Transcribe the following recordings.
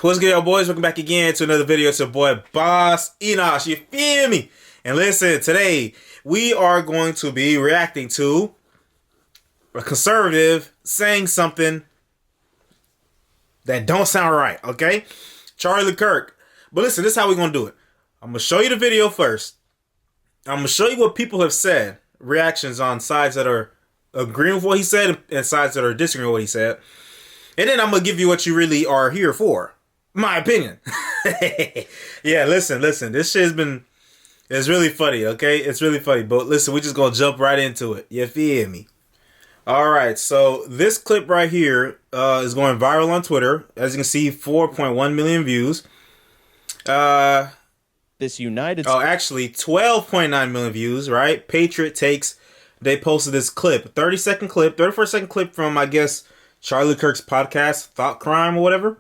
What's good, y'all boys? Welcome back again to another video. It's your boy, Boss Enosh. You feel me? And listen, today we are going to be reacting to a conservative saying something that don't sound right, okay? Charlie Kirk. But listen, this is how we're going to do it. I'm going to show you the video first. I'm going to show you what people have said, reactions on sides that are agreeing with what he said and sides that are disagreeing with what he said. And then I'm going to give you what you really are here for. My opinion. Yeah, listen. This shit's been... It's really funny, okay? It's really funny. But listen, we just going to jump right into it. You feel me? Alright, so this clip right here is going viral on Twitter. As you can see, 4.1 million views. This United... Oh, actually, 12.9 million views, right? Patriot Takes... They posted this clip. 30-second clip. 34-second clip from, I guess, Charlie Kirk's podcast, Thought Crime or whatever.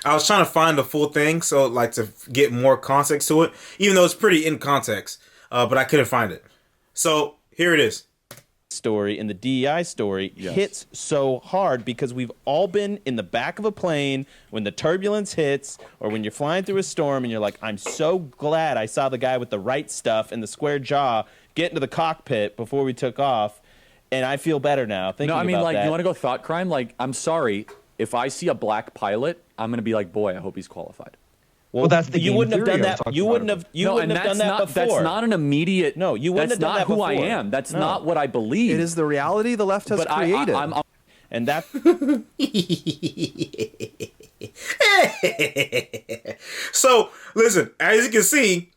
I was trying to find the full thing, so like to get more context to it, even though it's pretty in context, but I couldn't find it. So here it is. Story in the DEI story hits so hard because we've all been in the back of a plane when the turbulence hits or when you're flying through a storm and you're like, I'm so glad I saw the guy with the right stuff and the square jaw get into the cockpit before we took off, and I feel better now thinking about that. No, I mean, like, you want to go thought crime? Like, I'm sorry, if I see a black pilot, I'm going to be like, boy, I hope he's qualified. Well, that's the you wouldn't have done that. You wouldn't have. You wouldn't have done that before. That's not an immediate. No, you wouldn't have done that before. That's not who I am. That's not what I believe. It is the reality the left has created. And that. So listen, as you can see,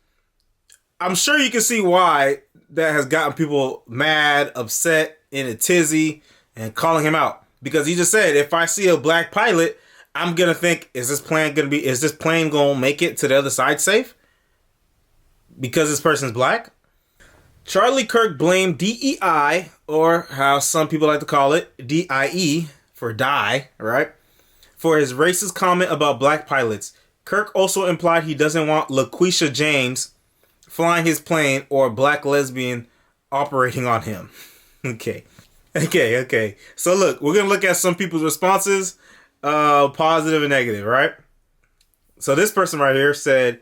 I'm sure you can see why that has gotten people mad, upset, in a tizzy, and calling him out. Because he just said, if I see a black pilot, I'm going to think, is this plane going to make it to the other side safe? Because this person's black? Charlie Kirk blamed DEI, or how some people like to call it, DIE, for die, right? For his racist comment about black pilots. Kirk also implied he doesn't want LaQuisha James flying his plane or a black lesbian operating on him. Okay. So look, we're going to look at some people's responses, positive and negative, right? So this person right here said,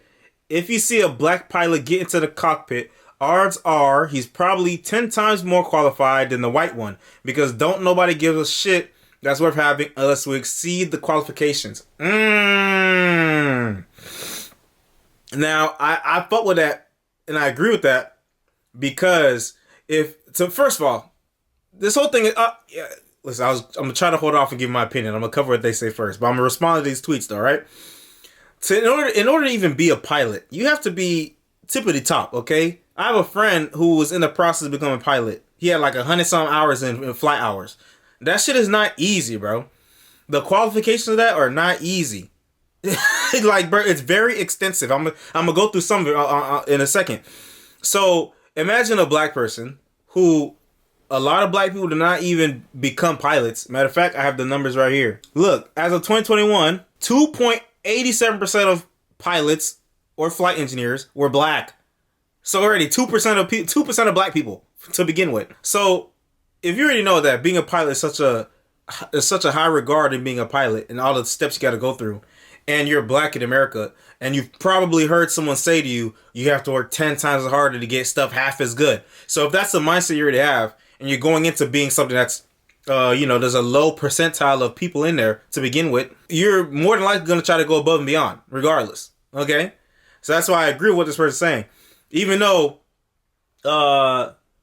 if you see a black pilot get into the cockpit, odds are he's probably 10 times more qualified than the white one, because don't nobody give a shit that's worth having unless we exceed the qualifications. Now, I fuck with that, and I agree with that, because first of all, this whole thing is listen, I'm gonna try to hold off and give my opinion. I'm gonna cover what they say first, but I'm gonna respond to these tweets though, right? So in order to even be a pilot, you have to be tippity top, okay? I have a friend who was in the process of becoming a pilot. He had like 100-some hours in flight hours. That shit is not easy, bro. The qualifications of that are not easy. Like, bro, it's very extensive. I'm gonna go through some of it in a second. So imagine a black person who. A lot of black people do not even become pilots. Matter of fact, I have the numbers right here. Look, as of 2021, 2.87% of pilots or flight engineers were black. So already 2% of black people to begin with. So if you already know that being a pilot is such a high regard in being a pilot and all the steps you got to go through, and you're black in America, and you've probably heard someone say to you, you have to work 10 times harder to get stuff half as good. So if that's the mindset you already have, and you're going into being something that's, there's a low percentile of people in there to begin with, you're more than likely going to try to go above and beyond, regardless. Okay? So that's why I agree with what this person's saying. Even though,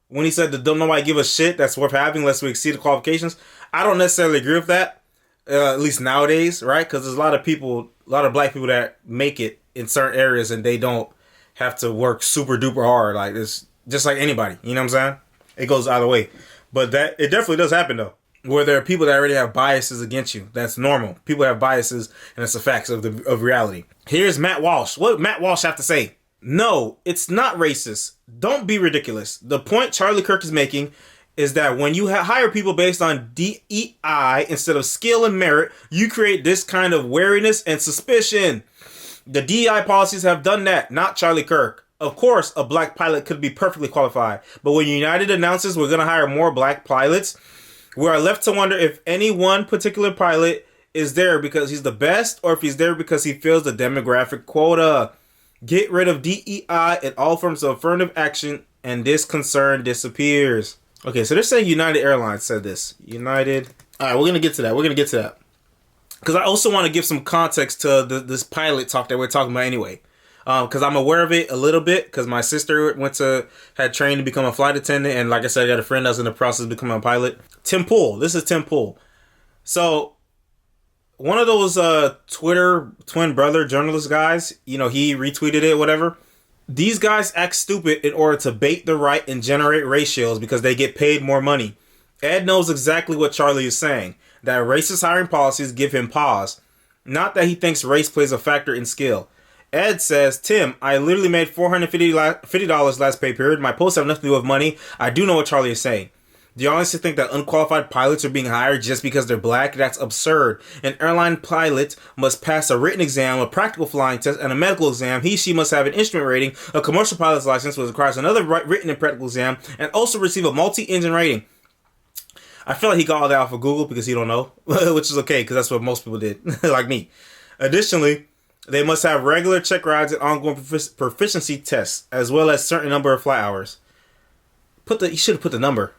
when he said that don't nobody give a shit that's worth having unless we exceed the qualifications, I don't necessarily agree with that, at least nowadays, right? Because there's a lot of black people that make it in certain areas and they don't have to work super duper hard. Like, it's just like anybody, you know what I'm saying? It goes either way. But it definitely does happen, though, where there are people that already have biases against you. That's normal. People have biases, and it's the facts of reality. Here's Matt Walsh. What did Matt Walsh have to say? No, it's not racist. Don't be ridiculous. The point Charlie Kirk is making is that when you hire people based on DEI instead of skill and merit, you create this kind of wariness and suspicion. The DEI policies have done that, not Charlie Kirk. Of course, a black pilot could be perfectly qualified, but when United announces we're going to hire more black pilots, we are left to wonder if any one particular pilot is there because he's the best or if he's there because he fills the demographic quota. Get rid of DEI and all forms of affirmative action and this concern disappears. Okay, so they're saying United Airlines said this. United. All right, we're going to get to that. Because I also want to give some context to this pilot talk that we're talking about anyway. Because I'm aware of it a little bit because my sister had trained to become a flight attendant. And like I said, I got a friend that's in the process of becoming a pilot. Tim Pool. This is Tim Pool. So one of those Twitter twin brother journalist guys, he retweeted it, whatever. These guys act stupid in order to bait the right and generate ratios because they get paid more money. Ed knows exactly what Charlie is saying, that racist hiring policies give him pause. Not that he thinks race plays a factor in skill. Ed says, Tim, I literally made $450 last pay period. My posts have nothing to do with money. I do know what Charlie is saying. Do you honestly think that unqualified pilots are being hired just because they're black? That's absurd. An airline pilot must pass a written exam, a practical flying test, and a medical exam. She must have an instrument rating, a commercial pilot's license, which requires another written and practical exam, and also receive a multi-engine rating. I feel like he got all that off of Google because he don't know, which is okay because that's what most people did, like me. Additionally, they must have regular check rides and ongoing proficiency tests, as well as certain number of flight hours. You should have put the number.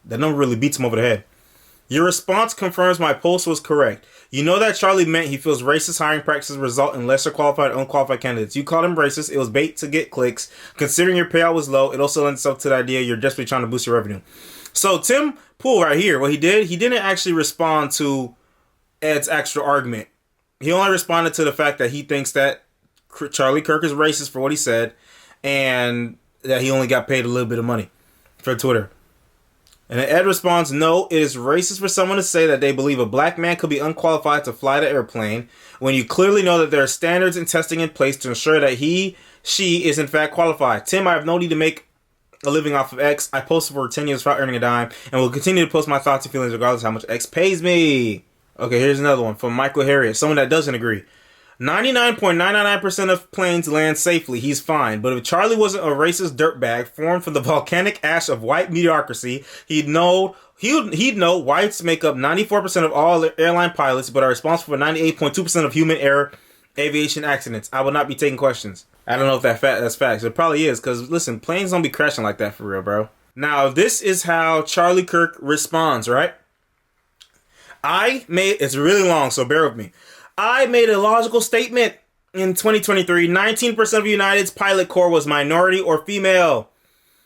That number really beats him over the head. Your response confirms my post was correct. You know that Charlie meant he feels racist hiring practices result in lesser qualified, unqualified candidates. You called him racist. It was bait to get clicks. Considering your payout was low, it also lends itself to the idea you're desperately trying to boost your revenue. So Tim Pool right here, what he didn't actually respond to Ed's actual argument. He only responded to the fact that he thinks that Charlie Kirk is racist for what he said and that he only got paid a little bit of money for Twitter. And then Ed responds, no, it is racist for someone to say that they believe a black man could be unqualified to fly the airplane when you clearly know that there are standards and testing in place to ensure that she is in fact qualified. Tim, I have no need to make a living off of X. I posted for 10 years without earning a dime and will continue to post my thoughts and feelings regardless of how much X pays me. Okay, here's another one from Michael Harriet, someone that doesn't agree. 99.999% of planes land safely. He's fine. But if Charlie wasn't a racist dirtbag formed from the volcanic ash of white mediocrity, he'd know whites make up 94% of all airline pilots, but are responsible for 98.2% of human error aviation accidents. I will not be taking questions. I don't know if that's facts. It probably is, because listen, planes don't be crashing like that for real, bro. Now, this is how Charlie Kirk responds, right? It's really long, so bear with me. I made a logical statement in 2023. 19% of United's pilot corps was minority or female,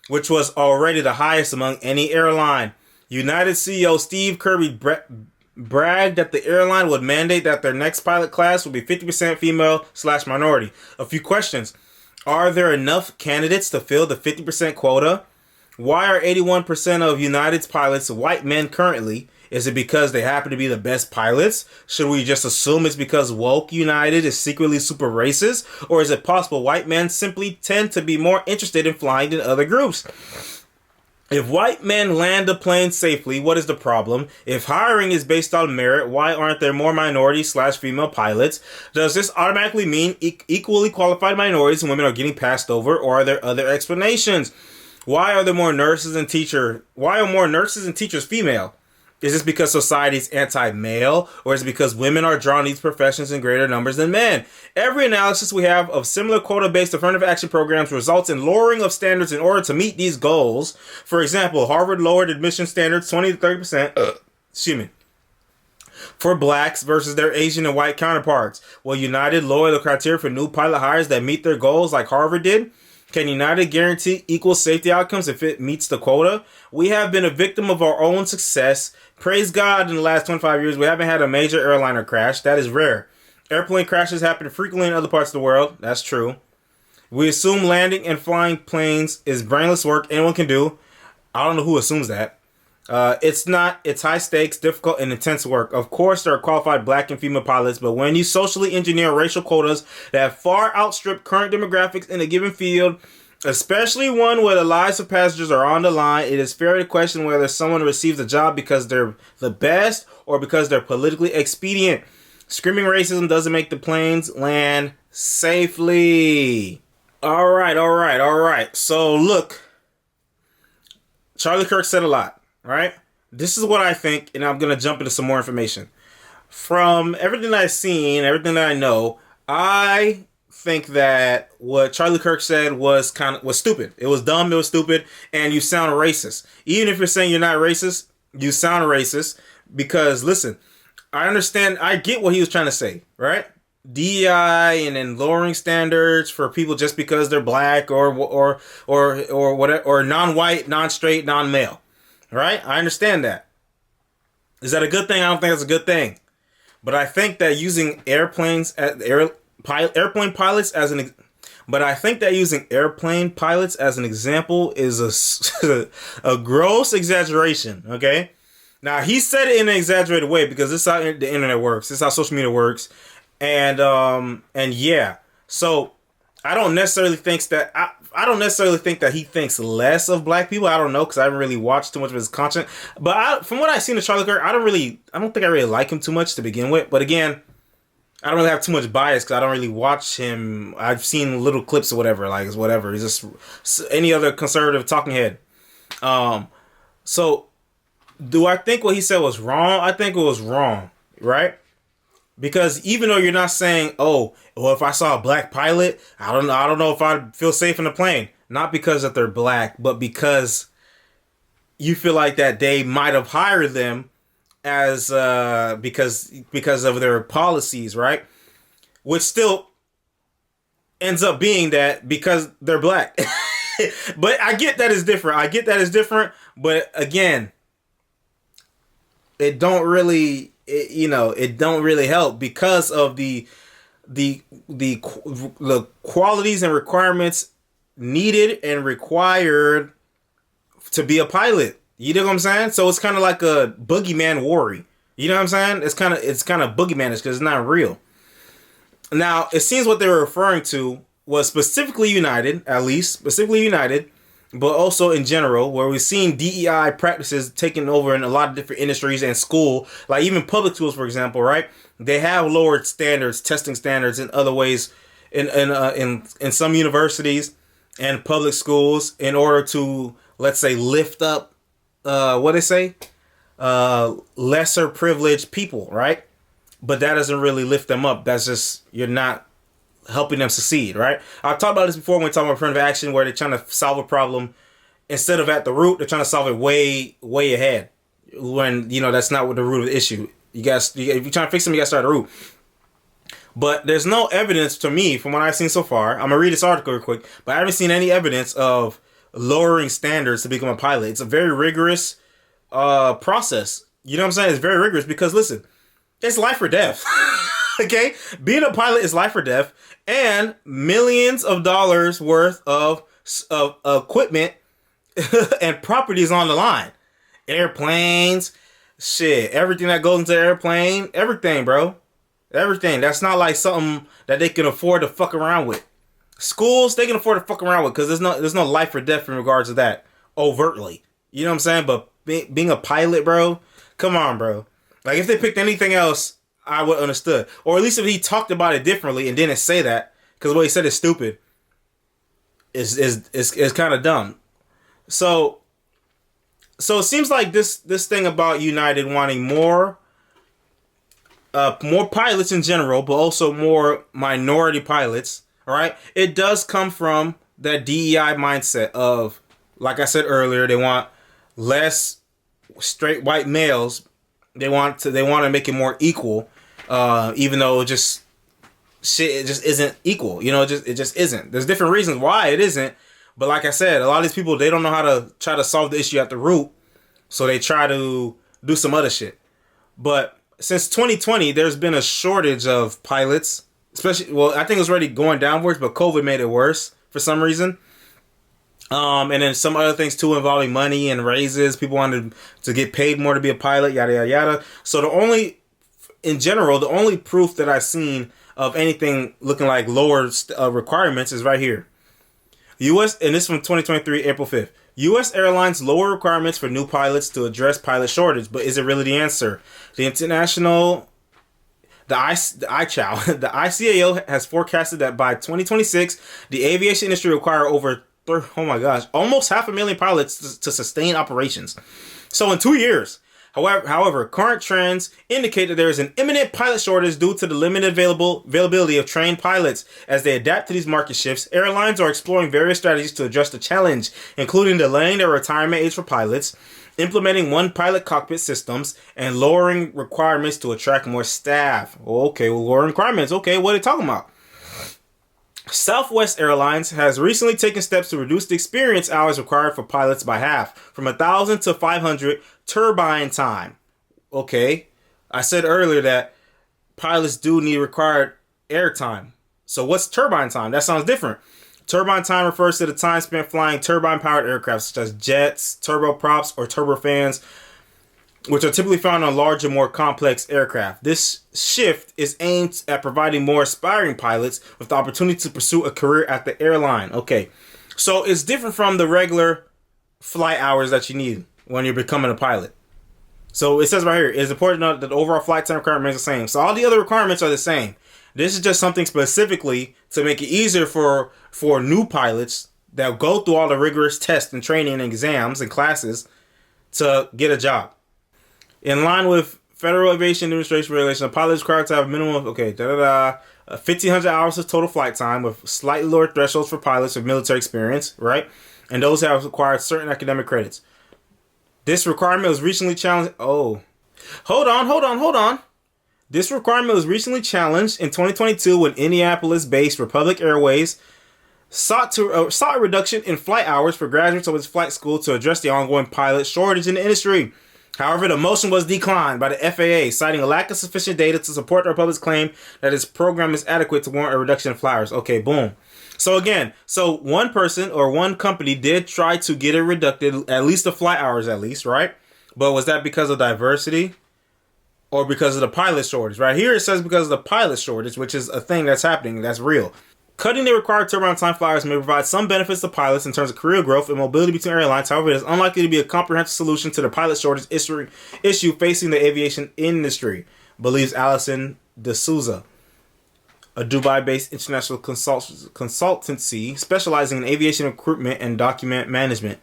which was already the highest among any airline. United CEO Steve Kirby bragged that the airline would mandate that their next pilot class would be 50% female/minority. A few questions. Are there enough candidates to fill the 50% quota? Why are 81% of United's pilots white men currently? Is it because they happen to be the best pilots? Should we just assume it's because woke United is secretly super racist? Or is it possible white men simply tend to be more interested in flying than other groups? If white men land a plane safely, what is the problem? If hiring is based on merit, why aren't there more minority/female pilots? Does this automatically mean equally qualified minorities and women are getting passed over? Or are there other explanations? Why are more nurses and teachers female? Is this because society is anti-male, or is it because women are drawn to these professions in greater numbers than men? Every analysis we have of similar quota-based affirmative action programs results in lowering of standards in order to meet these goals. For example, Harvard lowered admission standards 20 to 30%. For blacks versus their Asian and white counterparts. Will United lower the criteria for new pilot hires that meet their goals like Harvard did? Can United guarantee equal safety outcomes if it meets the quota? We have been a victim of our own success. Praise God, in the last 25 years, we haven't had a major airliner crash. That is rare. Airplane crashes happen frequently in other parts of the world. That's true. We assume landing and flying planes is brainless work anyone can do. I don't know who assumes that. It's not. It's high stakes, difficult, and intense work. Of course, there are qualified black and female pilots, but when you socially engineer racial quotas that far outstrip current demographics in a given field, especially one where the lives of passengers are on the line, it is fair to question whether someone receives a job because they're the best or because they're politically expedient. Screaming racism doesn't make the planes land safely. All right. So look, Charlie Kirk said a lot, right? This is what I think, and I'm going to jump into some more information. from everything I've seen, everything that I know, I think that what Charlie Kirk said was stupid. It was dumb. It was stupid, and you sound racist. Even if you're saying you're not racist, you sound racist because listen, I understand. I get what he was trying to say, right? DEI and then lowering standards for people just because they're black or whatever, or non-white, non-straight, non-male, right? I understand that. Is that a good thing? I don't think that's a good thing. But I think that using airplane pilots as an example is a gross exaggeration. Okay, now he said it in an exaggerated way because this is how the internet works. This is how social media works, and yeah. So I don't necessarily think that he thinks less of black people. I don't know because I haven't really watched too much of his content. But from what I've seen of Charlie Kirk, I don't think I really like him too much to begin with. But again, I don't really have too much bias because I don't really watch him. I've seen little clips or whatever. Like it's whatever. He's just any other conservative talking head. So do I think what he said was wrong? I think it was wrong, right? Because even though you're not saying, oh, well, if I saw a black pilot, I don't know if I'd feel safe in the plane. Not because that they're black, but because you feel like that they might have hired them as because of their policies, right? Which still ends up being that because they're black. But I get that is different. But again, it don't really help because of the qualities and requirements needed and required to be a pilot. You know what I'm saying? So it's kind of like a boogeyman worry. You know what I'm saying? It's kind of boogeymanish because it's not real. Now, it seems what they were referring to was specifically United, but also in general, where we've seen DEI practices taking over in a lot of different industries and school, like even public schools, for example, right? They have lowered standards, testing standards in other ways in some universities and public schools in order to, let's say, lift up, lesser privileged people, right? But that doesn't really lift them up. That's just, you're not helping them succeed, right? I've talked about this before when we talk about affirmative action, where they're trying to solve a problem instead of at the root. They're trying to solve it way ahead, when that's not what the root of the issue. If you're trying to fix them, you got to start at the root. But there's no evidence to me from what I've seen so far. I'm gonna read this article real quick, but I haven't seen any evidence of lowering standards to become a pilot. It's a very rigorous process. You know what I'm saying? It's very rigorous because listen, it's life or death. Okay, being a pilot is life or death, and millions of dollars worth of equipment and properties on the line. Airplanes, shit, everything that goes into the airplane, everything, bro, everything. That's not like something that they can afford to fuck around with. Schools, they can afford to fuck around with because there's no life or death in regards to that overtly. You know what I'm saying? But being a pilot, bro, come on, bro. Like if they picked anything else, I would understood, or at least if he talked about it differently and didn't say that, because what he said is stupid. Is kind of dumb. So it seems like this thing about United wanting more pilots in general, but also more minority pilots. All right, it does come from that DEI mindset of, like I said earlier, they want less straight white males. They want to make it more equal. Even though it just isn't equal, it just isn't. There's different reasons why it isn't, but like I said, a lot of these people, they don't know how to try to solve the issue at the root, so they try to do some other shit. But since 2020, there's been a shortage of pilots, especially. Well, I think it was already going downwards, but COVID made it worse for some reason. And then some other things too involving money and raises. People wanted to get paid more to be a pilot, yada yada yada. So the only proof that I've seen of anything looking like lower requirements is right here. U.S. and this is from 2023, April 5th. U.S. airlines lower requirements for new pilots to address pilot shortage, but is it really the answer? The ICAO has forecasted that by 2026, the aviation industry will require almost 500,000 pilots to sustain operations. So in 2 years. However, current trends indicate that there is an imminent pilot shortage due to the limited availability of trained pilots. As they adapt to these market shifts, airlines are exploring various strategies to address the challenge, including delaying their retirement age for pilots, implementing one pilot cockpit systems, and lowering requirements to attract more staff. Okay, well, lowering requirements. Okay, what are they talking about? Southwest Airlines has recently taken steps to reduce the experience hours required for pilots by half, from 1,000 to 500 turbine time. Okay, I said earlier that pilots do need required air time. So what's turbine time? That sounds different. Turbine time refers to the time spent flying turbine-powered aircraft, such as jets, turboprops, or turbofans, which are typically found on larger, more complex aircraft. This shift is aimed at providing more aspiring pilots with the opportunity to pursue a career at the airline. Okay, so it's different from the regular flight hours that you need when you're becoming a pilot. So it says right here, it's important to note that the overall flight time requirement remains the same. So all the other requirements are the same. This is just something specifically to make it easier for new pilots that go through all the rigorous tests and training and exams and classes to get a job. In line with Federal Aviation Administration regulation, a pilot is required to have a minimum of 1,500 hours of total flight time, with slightly lower thresholds for pilots with military experience, right? And those have acquired certain academic credits. This requirement was recently challenged. Oh, hold on. This requirement was recently challenged in 2022 when Indianapolis-based Republic Airways sought a reduction in flight hours for graduates of its flight school to address the ongoing pilot shortage in the industry. However, the motion was declined by the FAA, citing a lack of sufficient data to support the Republic's claim that its program is adequate to warrant a reduction in flight hours. Okay, boom. So one person or one company did try to get it reduced, at least the flight hours at least, right? But was that because of diversity or because of the pilot shortage? Right here it says because of the pilot shortage, which is a thing that's happening, that's real. Cutting the required turbine time flight hours may provide some benefits to pilots in terms of career growth and mobility between airlines. However, it is unlikely to be a comprehensive solution to the pilot shortage issue facing the aviation industry, believes Alison D'Souza, a Dubai-based international consultancy specializing in aviation recruitment and document management.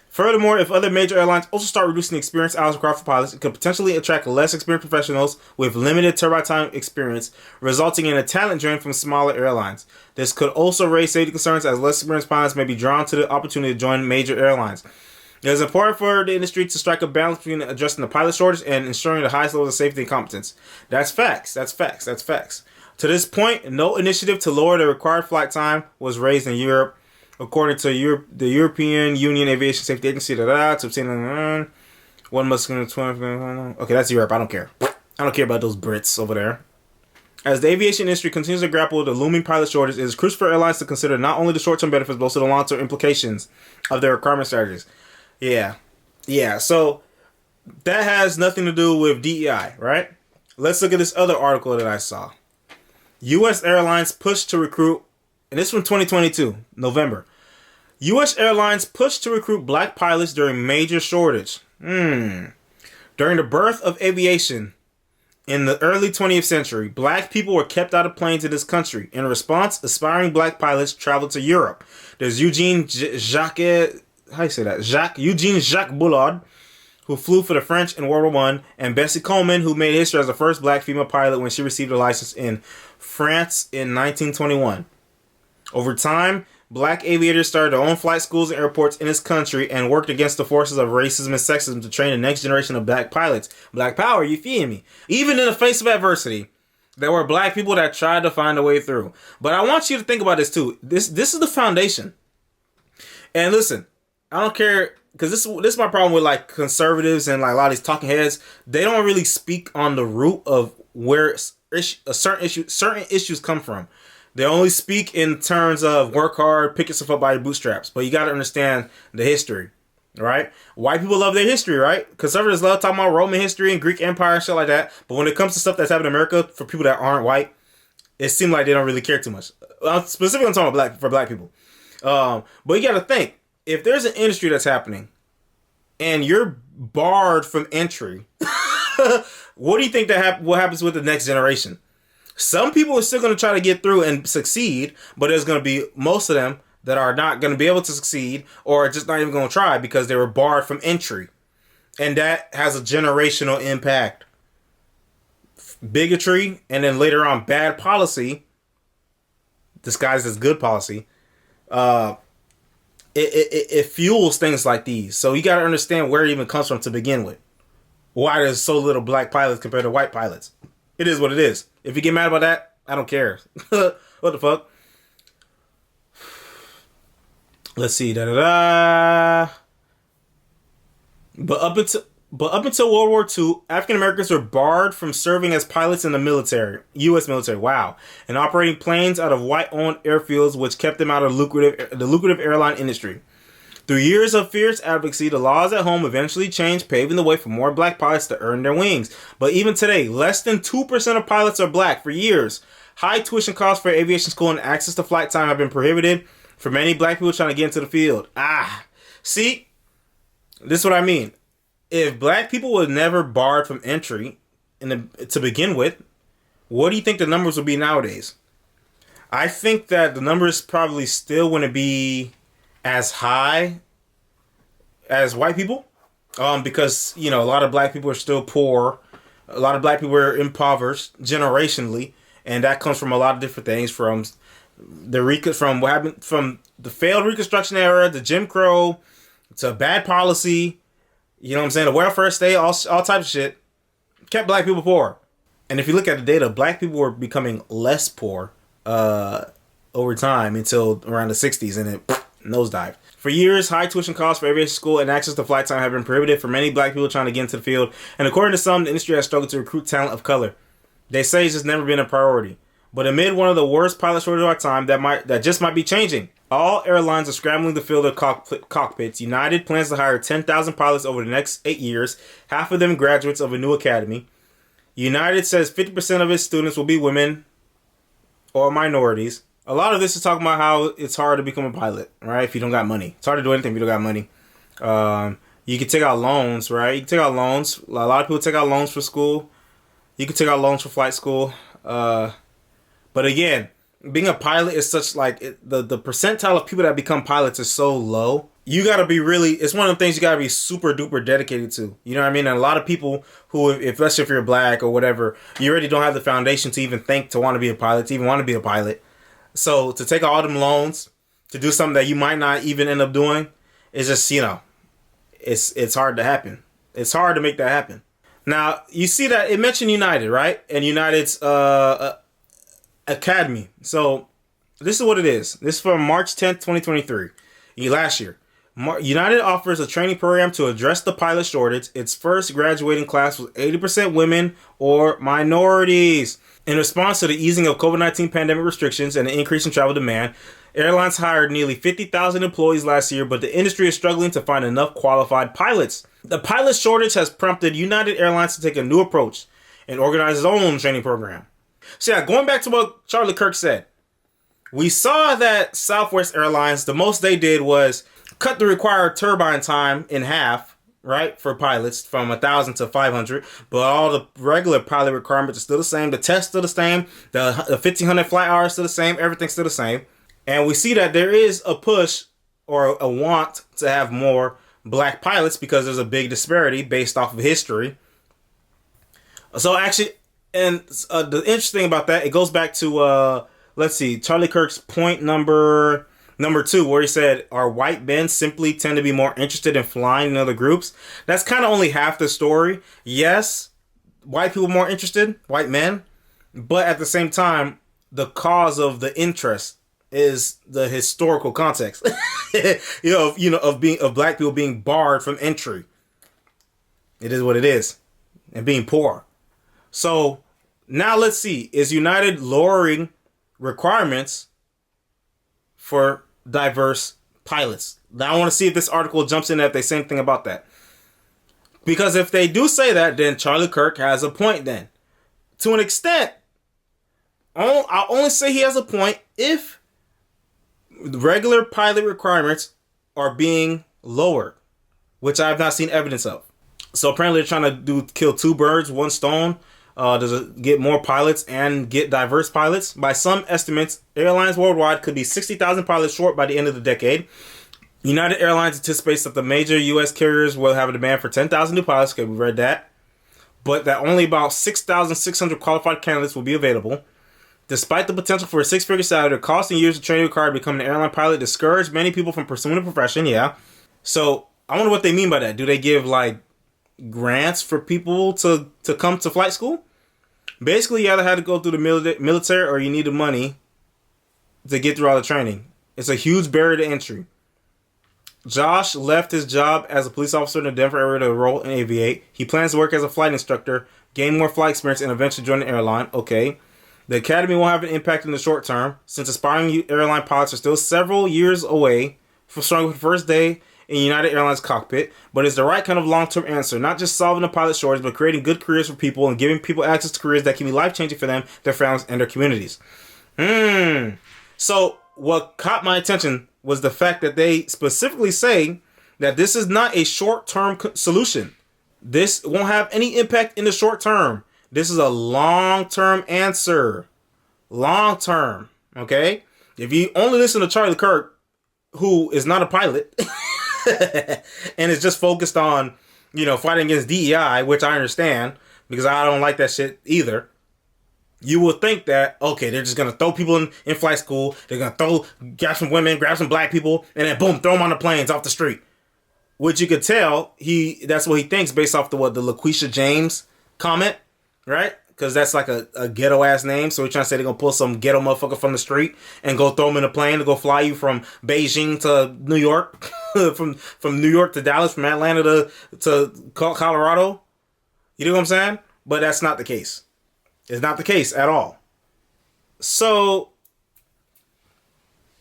Furthermore, if other major airlines also start reducing the experience hours required for pilots, it could potentially attract less experienced professionals with limited turbine time experience, resulting in a talent drain from smaller airlines. This could also raise safety concerns, as less experienced pilots may be drawn to the opportunity to join major airlines. It is important for the industry to strike a balance between addressing the pilot shortage and ensuring the highest levels of safety and competence. That's facts. To this point, no initiative to lower the required flight time was raised in Europe, according to the European Union Aviation Safety Agency. To obtain one must. Okay, that's Europe. I don't care. I don't care about those Brits over there. As the aviation industry continues to grapple with the looming pilot shortage, it is crucial for airlines to consider not only the short-term benefits, but also the long-term implications of their requirement strategies. Yeah. So that has nothing to do with DEI, right? Let's look at this other article that I saw. U.S. airlines push to recruit, and this is from 2022, November. U.S. airlines push to recruit black pilots during major shortage. During the birth of aviation in the early 20th century, black people were kept out of planes in this country. In response, aspiring black pilots traveled to Europe. There's Eugene Jacques Bullard, who flew for the French in World War I, and Bessie Coleman, who made history as the first black female pilot when she received a license in France in 1921. Over time, black aviators started their own flight schools and airports in this country and worked against the forces of racism and sexism to train the next generation of black pilots. Black power, you feel me? Even in the face of adversity, there were black people that tried to find a way through. But I want you to think about this too. This is the foundation. And listen, I don't care, because this is my problem with like conservatives and like a lot of these talking heads. They don't really speak on the root of where certain issues come from. They only speak in terms of work hard, pick yourself up by your bootstraps. But you got to understand the history, right? White people love their history, right? Conservatives love talking about Roman history and Greek Empire and shit like that. But when it comes to stuff that's happened in America for people that aren't white, it seems like they don't really care too much. Specifically, I'm talking about black people. But you got to think, if there's an industry that's happening and you're barred from entry, what do you think what happens with the next generation? Some people are still going to try to get through and succeed, but there's going to be most of them that are not going to be able to succeed or just not even going to try because they were barred from entry. And that has a generational impact. Bigotry, and then later on bad policy, disguised as good policy, it fuels things like these. So you got to understand where it even comes from to begin with. Why there's so little black pilots compared to white pilots. It is what it is. If you get mad about that, I don't care. What the fuck? Let's see. But up until World War II, African Americans were barred from serving as pilots in the military, U.S. military. Wow, and operating planes out of white-owned airfields, which kept them out of the lucrative airline industry. Through years of fierce advocacy, the laws at home eventually changed, paving the way for more black pilots to earn their wings. But even today, less than 2% of pilots are black. For years, high tuition costs for aviation school and access to flight time have been prohibited for many black people trying to get into the field. See, this is what I mean. If black people were never barred from entry to begin with, what do you think the numbers would be nowadays? I think that the numbers probably still wouldn't be as high as white people, because a lot of black people are still poor. A lot of black people are impoverished generationally, and that comes from a lot of different things, from what happened from the failed Reconstruction era, the Jim Crow, to bad policy. You know what I'm saying? The welfare state, all types of shit, kept black people poor. And if you look at the data, black people were becoming less poor over time until around the 60s, and it nosedived. For years, high tuition costs for aviation school and access to flight time have been prohibited for many black people trying to get into the field. And according to some, the industry has struggled to recruit talent of color. They say it's just never been a priority. But amid one of the worst pilot shortages of our time, that just might be changing. All airlines are scrambling to fill their cockpits. United plans to hire 10,000 pilots over the next 8 years, half of them graduates of a new academy. United says 50% of its students will be women or minorities. A lot of this is talking about how it's hard to become a pilot, right? If you don't got money. It's hard to do anything if you don't got money. You can take out loans, right? You can take out loans. A lot of people take out loans for school. You can take out loans for flight school. But again, being a pilot is such the percentile of people that become pilots is so low. You got to be it's one of the things you got to be super duper dedicated to. You know what I mean? And a lot of people who, especially if you're black or whatever, you already don't have the foundation to even think to want to be a pilot, to even want to be a pilot. So to take all them loans, to do something that you might not even end up doing, is just, it's hard to happen. It's hard to make that happen. Now, you see that it mentioned United, right? And United's Academy. So this is what it is. This is from March 10th, 2023. Last year. United offers a training program to address the pilot shortage. Its first graduating class was 80% women or minorities. In response to the easing of COVID-19 pandemic restrictions and the increase in travel demand, airlines hired nearly 50,000 employees last year, but the industry is struggling to find enough qualified pilots. The pilot shortage has prompted United Airlines to take a new approach and organize its own training program. So yeah, going back to what Charlie Kirk said, we saw that Southwest Airlines, the most they did was cut the required turbine time in half, right, for pilots from 1,000 to 500, but all the regular pilot requirements are still the same. The tests still the same. The 1,500 flight hours still the same. Everything's still the same. And we see that there is a push or a want to have more black pilots because there's a big disparity based off of history. So actually, and the interesting thing about that, it goes back to, let's see, Charlie Kirk's point number 2, where he said, are white men simply tend to be more interested in flying than other groups? That's kind of only half the story. Yes, white people are more interested, white men, but at the same time, the cause of the interest is the historical context, of black people being barred from entry. It is what it is, and being poor. So now let's see, is United lowering requirements for diverse pilots? Now I want to see if this article jumps in, if they say anything about that. Because if they do say that, then Charlie Kirk has a point then. To an extent, I'll only say he has a point if regular pilot requirements are being lowered, which I have not seen evidence of. So apparently they're trying to kill two birds, one stone. To get more pilots and get diverse pilots. By some estimates, airlines worldwide could be 60,000 pilots short by the end of the decade. United Airlines anticipates that the major U.S. carriers will have a demand for 10,000 new pilots. Okay, we read that. But that only about 6,600 qualified candidates will be available. Despite the potential for a six-figure salary, the cost and years of training required to become an airline pilot discouraged many people from pursuing the profession. Yeah. So I wonder what they mean by that. Do they give like grants for people to come to flight school? Basically, you either had to go through the military or you need the money to get through all the training. It's a huge barrier to entry. Josh left his job as a police officer in the Denver area to enroll in Aviate. He plans to work as a flight instructor, gain more flight experience, and eventually join the airline. Okay. The academy won't have an impact in the short term, since aspiring airline pilots are still several years away from starting with the first day in United Airlines cockpit, but it's the right kind of long-term answer, not just solving the pilot shortage, but creating good careers for people and giving people access to careers that can be life-changing for them, their families, and their communities. So what caught my attention was the fact that they specifically say that this is not a short-term solution. This won't have any impact in the short term. This is a long-term answer. Long-term, okay? If you only listen to Charlie Kirk, who is not a pilot, and is just focused on, fighting against DEI, which I understand, because I don't like that shit either, you will think that, okay, they're just going to throw people in flight school, they're going to grab some women, grab some black people, and then boom, throw them on the planes off the street. Which you could tell, that's what he thinks based off the LaQuisha James comment, right? Because that's like a ghetto ass name. So he's trying to say they're going to pull some ghetto motherfucker from the street and go throw him in a plane to go fly you from Beijing to New York, from New York to Dallas, from Atlanta to Colorado. You know what I'm saying? But that's not the case. It's not the case at all. So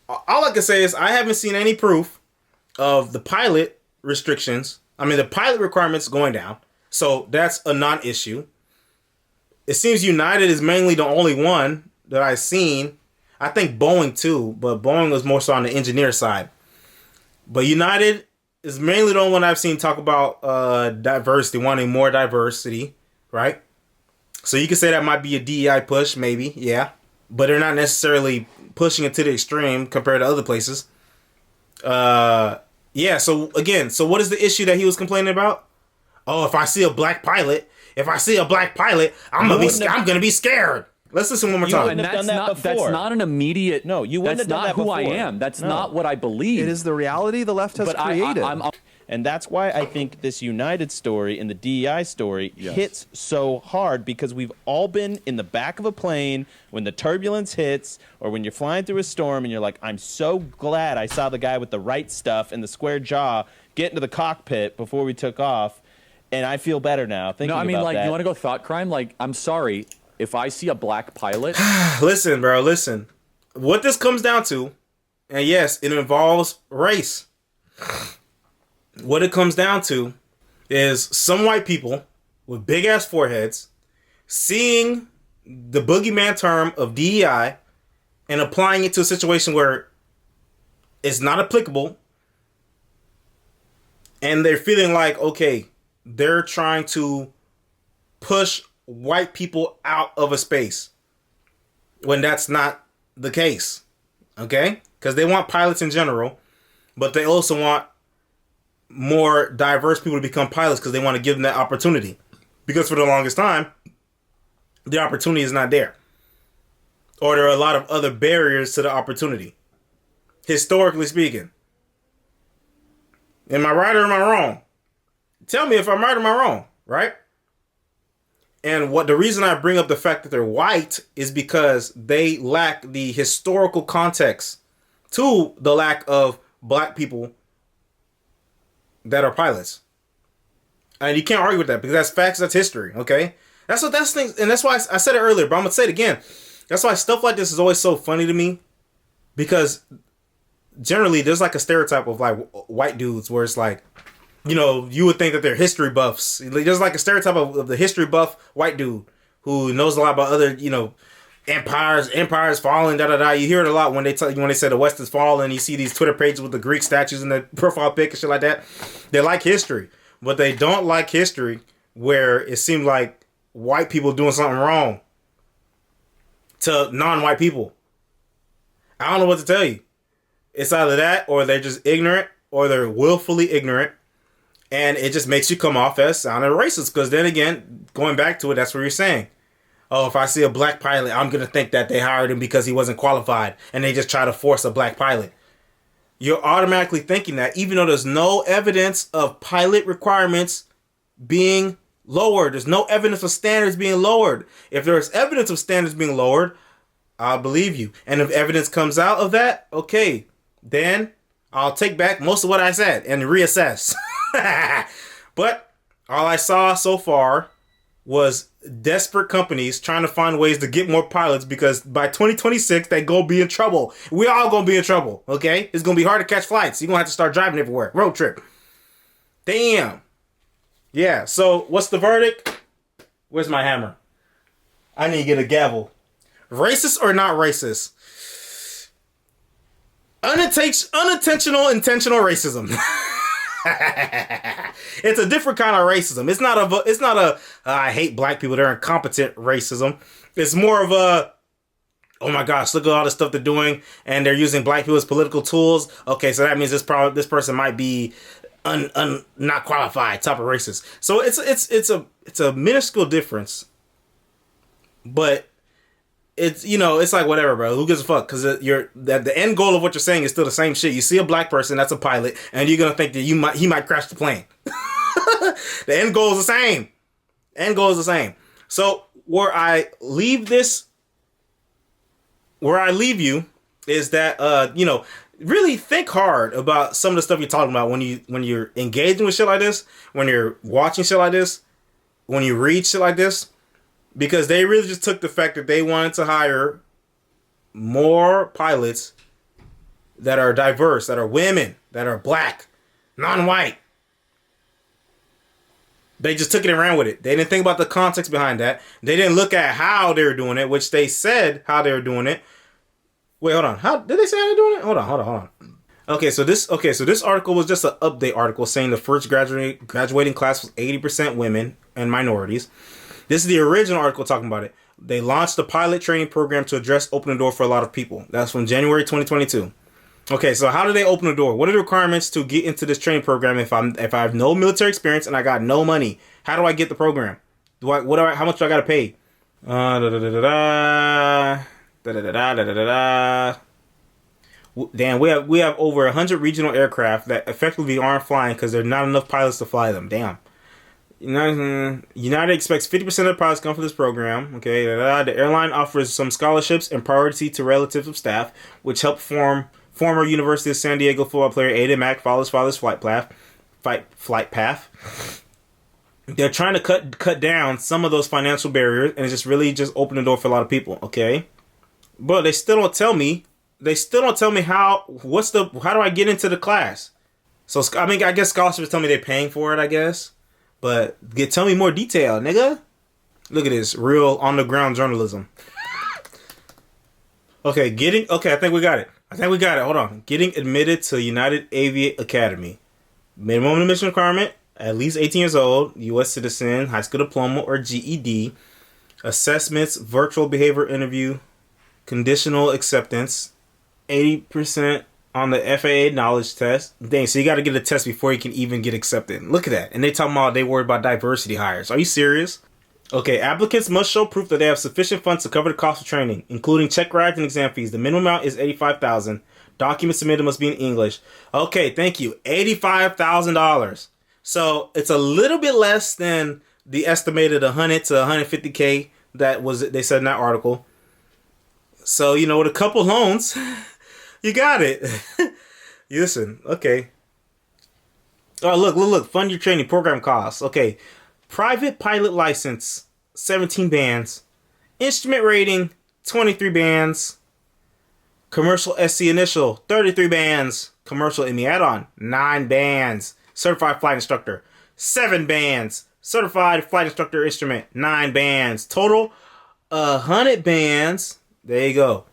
all I can say is I haven't seen any proof of the pilot restrictions. I mean, the pilot requirements going down. So that's a non-issue. It seems United is mainly the only one that I've seen. I think Boeing too, but Boeing was more so on the engineer side. But United is mainly the only one I've seen talk about diversity, wanting more diversity, right? So you could say that might be a DEI push, maybe, yeah. But they're not necessarily pushing it to the extreme compared to other places. Yeah, so again, what is the issue that he was complaining about? Oh, if I see a black pilot, I'm gonna be scared. Let's listen one more time. That's not an immediate. No, you wouldn't have done that before. That's not who I am. That's not what I believe. It is the reality the left has created. And that's why I think this United story and the DEI story hits so hard, because we've all been in the back of a plane when the turbulence hits, or when you're flying through a storm and you're like, I'm so glad I saw the guy with the right stuff and the square jaw get into the cockpit before we took off, and I feel better now thinking about that. No, I mean, you want to go thought crime? Like, I'm sorry, if I see a black pilot... Listen, bro, listen. What this comes down to, and yes, it involves race. What it comes down to is some white people with big ass foreheads seeing the boogeyman term of DEI and applying it to a situation where it's not applicable, and they're feeling like, okay, they're trying to push white people out of a space when that's not the case, okay? Because they want pilots in general, but they also want more diverse people to become pilots because they want to give them that opportunity. Because for the longest time, the opportunity is not there. Or there are a lot of other barriers to the opportunity. Historically speaking. Am I right or am I wrong? Tell me if I'm right or am I wrong, right? And the reason I bring up the fact that they're white is because they lack the historical context to the lack of black people that are pilots. And you can't argue with that because that's facts, that's history, okay? That's things, and that's why I said it earlier, but I'm gonna say it again. That's why stuff like this is always so funny to me, because generally there's like a stereotype of like white dudes where it's like, you would think that they're history buffs. There's like a stereotype of the history buff white dude who knows a lot about other, empires falling, You hear it a lot when they say the West is falling. You see these Twitter pages with the Greek statues in the profile pic and shit like that. They like history, but they don't like history where it seemed like white people doing something wrong to non-white people. I don't know what to tell you. It's either that or they're just ignorant or they're willfully ignorant. And it just makes you come off as sounding racist. Because then again, going back to it, that's what you're saying. Oh, if I see a black pilot, I'm going to think that they hired him because he wasn't qualified. And they just try to force a black pilot. You're automatically thinking that, even though there's no evidence of pilot requirements being lowered. There's no evidence of standards being lowered. If there's evidence of standards being lowered, I'll believe you. And if evidence comes out of that, okay, then I'll take back most of what I said and reassess. But all I saw so far was desperate companies trying to find ways to get more pilots, because by 2026 they gonna be in trouble. We all gonna be in trouble, okay? It's gonna be hard to catch flights. You're gonna have to start driving everywhere. Road trip. Damn. Yeah, so what's the verdict? Where's my hammer? I need to get a gavel. Racist or not racist? Unintentional, intentional racism. It's a different kind of racism. It's not a I hate black people, they're incompetent racism. It's more of a, oh my gosh, look at all the stuff they're doing and they're using black people as political tools. Okay, so that means this person might be not qualified type of racist. So it's a minuscule difference, but it's, you know, it's like whatever, bro. Who gives a fuck? Because the end goal of what you're saying is still the same shit. You see a black person that's a pilot, and you're gonna think that he might crash the plane. The end goal is the same. So where I leave you is that you know, really think hard about some of the stuff you're talking about when you're engaging with shit like this, when you're watching shit like this, when you read shit like this. Because they really just took the fact that they wanted to hire more pilots that are diverse, that are women, that are black, non-white. They just took it and ran with it. They didn't think about the context behind that. They didn't look at how they were doing it, which they said how they were doing it. Wait, hold on. How did they say how they're doing it? Hold on. Okay, so this article was just an update article saying the first graduating class was 80% women and minorities. This is the original article talking about it. They launched the pilot training program to address open the door for a lot of people. That's from January 2022. Okay, so how do they open the door? What are the requirements to get into this training program if I have no military experience and I got no money? How do I get the program? How much do I got to pay? Damn, we have over 100 regional aircraft that effectively aren't flying because there's not enough pilots to fly them. Damn. United expects 50% of the pilots come from this program. Okay, the airline offers some scholarships and priority to relatives of staff, which help former University of San Diego football player Aiden Mack follow his father's flight path. They're trying to cut down some of those financial barriers, and it's just really just open the door for a lot of people. Okay, but they still don't tell me. How do I get into the class? So I mean, I guess scholarships tell me they're paying for it, I guess. But tell me more detail, nigga. Look at this. Real on-the-ground journalism. Okay, I think we got it. Hold on. Getting admitted to United Aviate Academy. Minimum admission requirement, at least 18 years old, U.S. citizen, high school diploma or GED. Assessments, virtual behavior interview, conditional acceptance, 80% on the FAA knowledge test. Dang, so you got to get a test before you can even get accepted. Look at that. And they talking about they worried about diversity hires. Are you serious? Okay, applicants must show proof that they have sufficient funds to cover the cost of training, including check rides and exam fees. The minimum amount is $85,000. Documents submitted must be in English. Okay, thank you. $85,000. So it's a little bit less than the estimated 100 to 150K they said in that article. So, you know, with a couple loans, you got it. Listen, okay. Oh, look. Fund your training program costs. Okay. Private pilot license, 17 bands. Instrument rating, 23 bands. Commercial SC initial, 33 bands. Commercial ME add-on, 9 bands. Certified flight instructor, 7 bands. Certified flight instructor instrument, 9 bands. Total, 100 bands. There you go.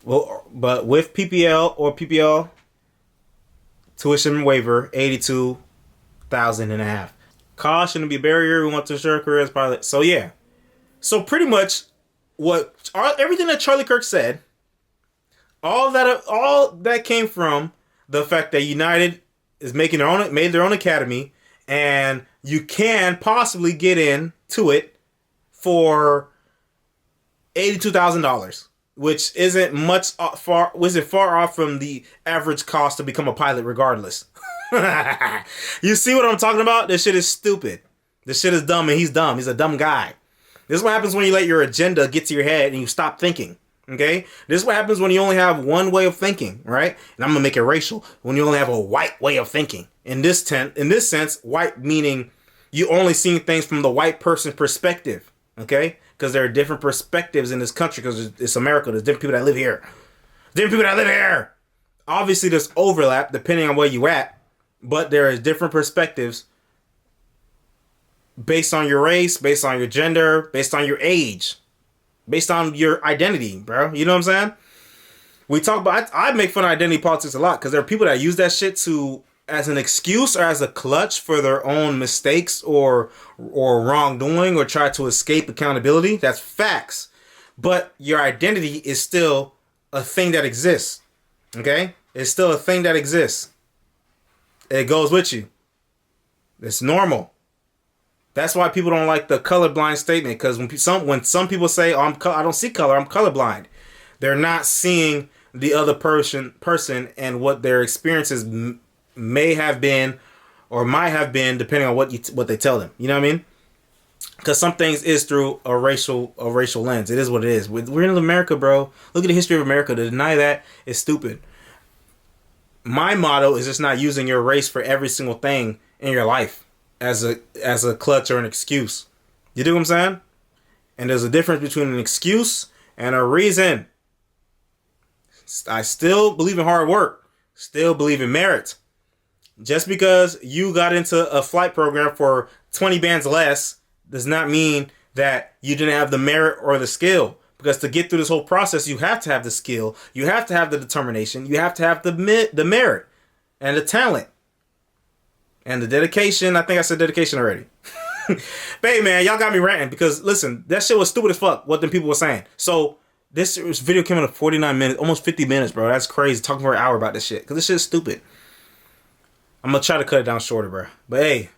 Well, but with PPL tuition waiver, $82,500. Cost shouldn't be a barrier. We want to ensure a career as pilot. So yeah. So pretty much everything that Charlie Kirk said, all that came from the fact that United is made their own academy, and you can possibly get into it for $82,000, which isn't far off from the average cost to become a pilot, regardless. You see what I'm talking about? This shit is stupid. This shit is dumb, and he's dumb. He's a dumb guy. This is what happens when you let your agenda get to your head and you stop thinking. Okay? This is what happens when you only have one way of thinking, right? And I'm gonna make it racial. When you only have a white way of thinking. In this sense, white meaning you only seeing things from the white person perspective. Okay? Because there are different perspectives in this country, because it's America. There's different people that live here. Obviously, there's overlap depending on where you at, but there is different perspectives based on your race, based on your gender, based on your age, based on your identity, bro. You know what I'm saying? We talk about, I make fun of identity politics a lot because there are people that use that shit as an excuse or as a clutch for their own mistakes or wrongdoing, or try to escape accountability. That's facts. But your identity is still a thing that exists. Okay? It's still a thing that exists. It goes with you. It's normal. That's why people don't like the colorblind statement, because when some people say, "Oh, I don't see color, I'm colorblind," they're not seeing the other person and what their experiences may have been or might have been, depending on what they tell them. You know what I mean? Because some things is through a racial lens. It is what it is. We're in America, bro. Look at the history of America. To deny that is stupid. My motto is just not using your race for every single thing in your life as a clutch or an excuse. You do what I'm saying? And there's a difference between an excuse and a reason. I still believe in hard work. Still believe in merit. Just because you got into a flight program for 20 bands less does not mean that you didn't have the merit or the skill. Because to get through this whole process, you have to have the skill. You have to have the determination. You have to have the merit and the talent. And the dedication. I think I said dedication already. But hey, man, y'all got me ranting because, listen, that shit was stupid as fuck, what them people were saying. So this video came in at 49 minutes, almost 50 minutes, bro. That's crazy, talking for an hour about this shit, because this shit is stupid. I'm going to try to cut it down shorter, bro. But hey,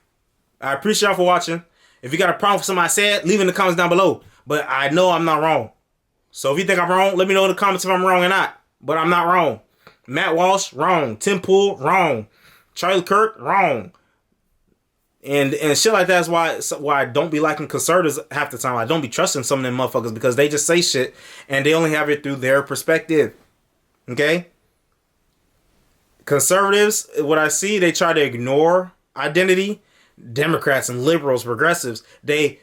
I appreciate y'all for watching. If you got a problem with something I said, leave it in the comments down below. But I know I'm not wrong. So if you think I'm wrong, let me know in the comments if I'm wrong or not. But I'm not wrong. Matt Walsh, wrong. Tim Pool, wrong. Charlie Kirk, wrong. And shit like that is why I don't be liking conservatives half the time. I don't be trusting some of them motherfuckers because they just say shit and they only have it through their perspective. Okay? Conservatives, what I see, they try to ignore identity. Democrats and liberals, progressives, they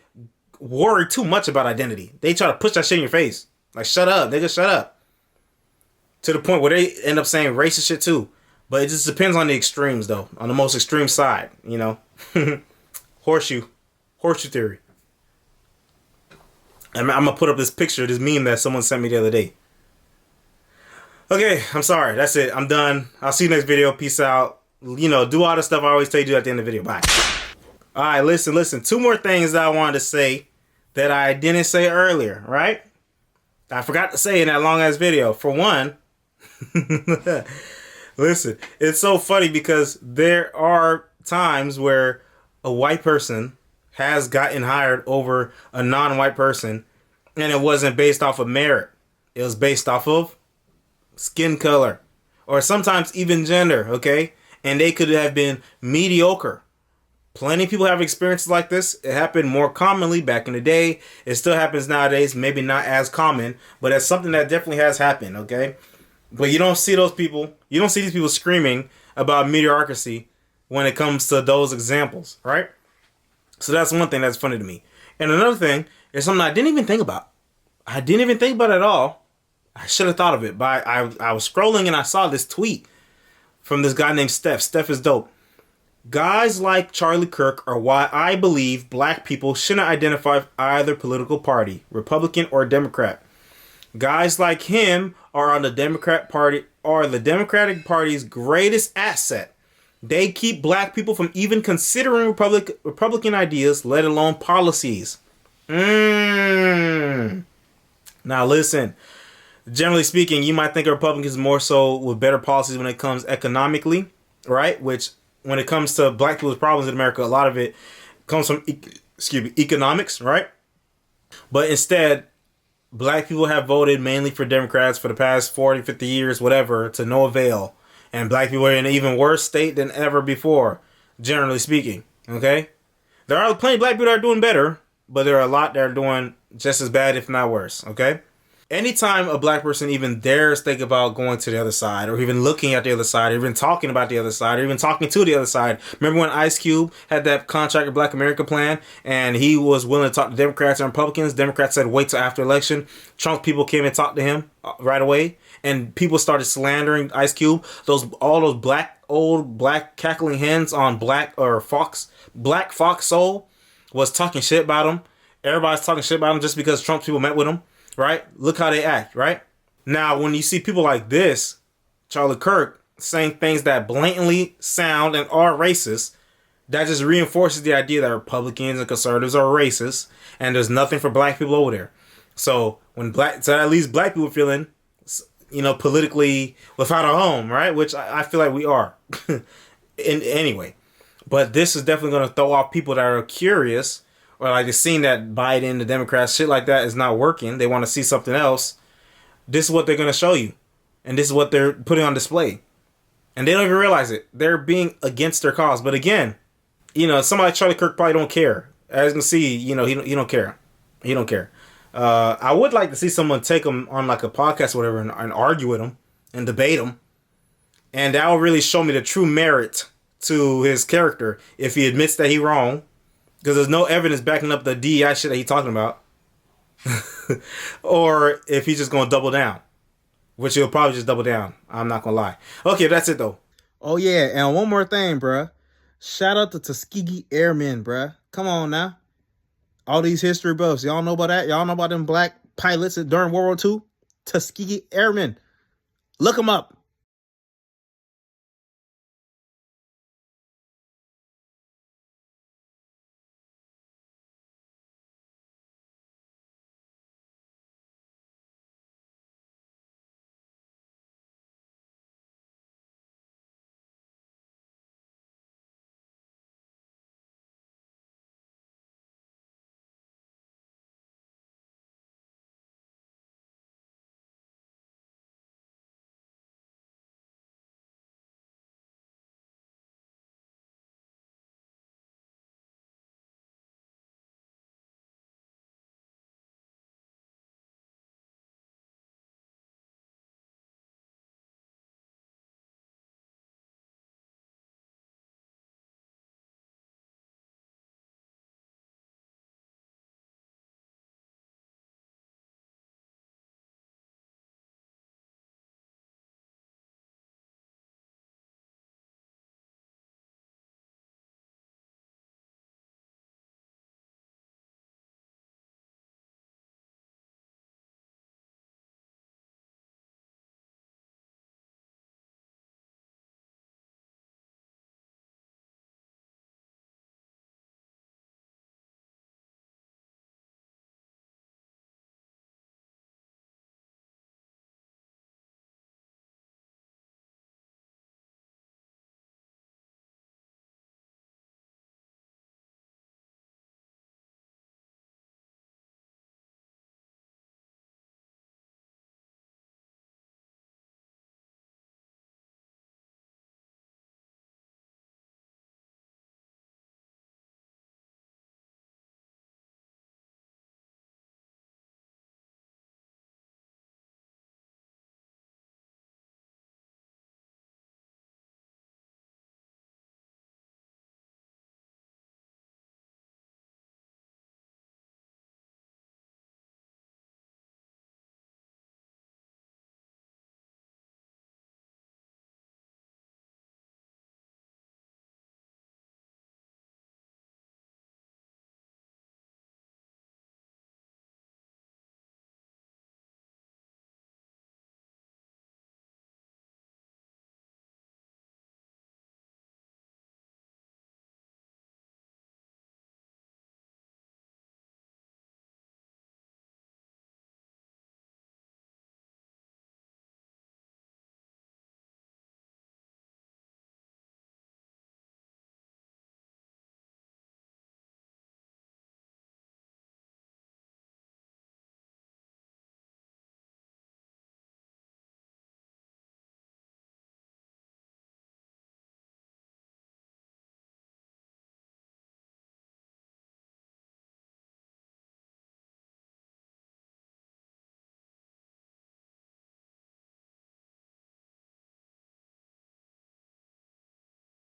worry too much about identity. They try to push that shit in your face. Like, shut up, nigga, shut up. To the point where they end up saying racist shit too. But it just depends on the extremes, though. On the most extreme side, you know. Horseshoe theory. I'm gonna put up this picture, this meme that someone sent me the other day. Okay, I'm sorry. That's it. I'm done. I'll see you next video. Peace out. You know, do all the stuff I always tell you to do at the end of the video. Bye. All right, listen. 2 more things that I wanted to say that I didn't say earlier, right? I forgot to say in that long-ass video. For one, listen, it's so funny because there are times where a white person has gotten hired over a non-white person, and it wasn't based off of merit. It was based off of skin color, or sometimes even gender, okay? And they could have been mediocre. Plenty of people have experiences like this. It happened more commonly back in the day. It still happens nowadays, maybe not as common, but it's something that definitely has happened, okay? But you don't see those people, you don't see these people screaming about mediocrity when it comes to those examples, right? So that's one thing that's funny to me. And another thing is something I didn't even think about. I didn't even think about it at all. I should have thought of it, but I was scrolling and I saw this tweet from this guy named Steph. Steph is dope. Guys like Charlie Kirk are why I believe black people shouldn't identify with either political party, Republican or Democrat. Guys like him are the Democratic Party's greatest asset. They keep black people from even considering Republican ideas, let alone policies. Now listen, generally speaking, you might think of Republicans more so with better policies when it comes economically, right? Which, when it comes to black people's problems in America, a lot of it comes from, economics, right? But instead, black people have voted mainly for Democrats for the past 40, 50 years, whatever, to no avail. And black people are in an even worse state than ever before, generally speaking, okay? There are plenty of black people that are doing better, but there are a lot that are doing just as bad, if not worse, okay? Anytime a black person even dares think about going to the other side, or even looking at the other side, or even talking about the other side, or even talking to the other side. Remember when Ice Cube had that Contract of Black America plan, and he was willing to talk to Democrats and Republicans? Democrats said wait till after election. Trump people came and talked to him right away, and people started slandering Ice Cube. All those old black cackling hens on Black Fox Soul was talking shit about him. Everybody's talking shit about him just because Trump people met with him. Right? Look how they act, right? Now, when you see people like this, Charlie Kirk, saying things that blatantly sound and are racist, that just reinforces the idea that Republicans and conservatives are racist, and there's nothing for black people over there. So that leaves black people feeling, politically without a home, right? Which I feel like we are. Anyway, but this is definitely going to throw off people that are curious, or like seeing that Biden, the Democrats, shit like that is not working. They want to see something else. This is what they're going to show you. And this is what they're putting on display. And they don't even realize it. They're being against their cause. But again, somebody like Charlie Kirk probably don't care. As you can see, he don't care. He don't care. I would like to see someone take him on like a podcast or whatever and argue with him and debate him. And that will really show me the true merit to his character if he admits that he's wrong. Because there's no evidence backing up the DEI shit that he's talking about. Or if he's just going to double down. Which he'll probably just double down. I'm not going to lie. Okay, that's it though. Oh yeah, and one more thing, bruh. Shout out to Tuskegee Airmen, bruh. Come on now. All these history buffs. Y'all know about that? Y'all know about them black pilots during World War II? Tuskegee Airmen. Look them up.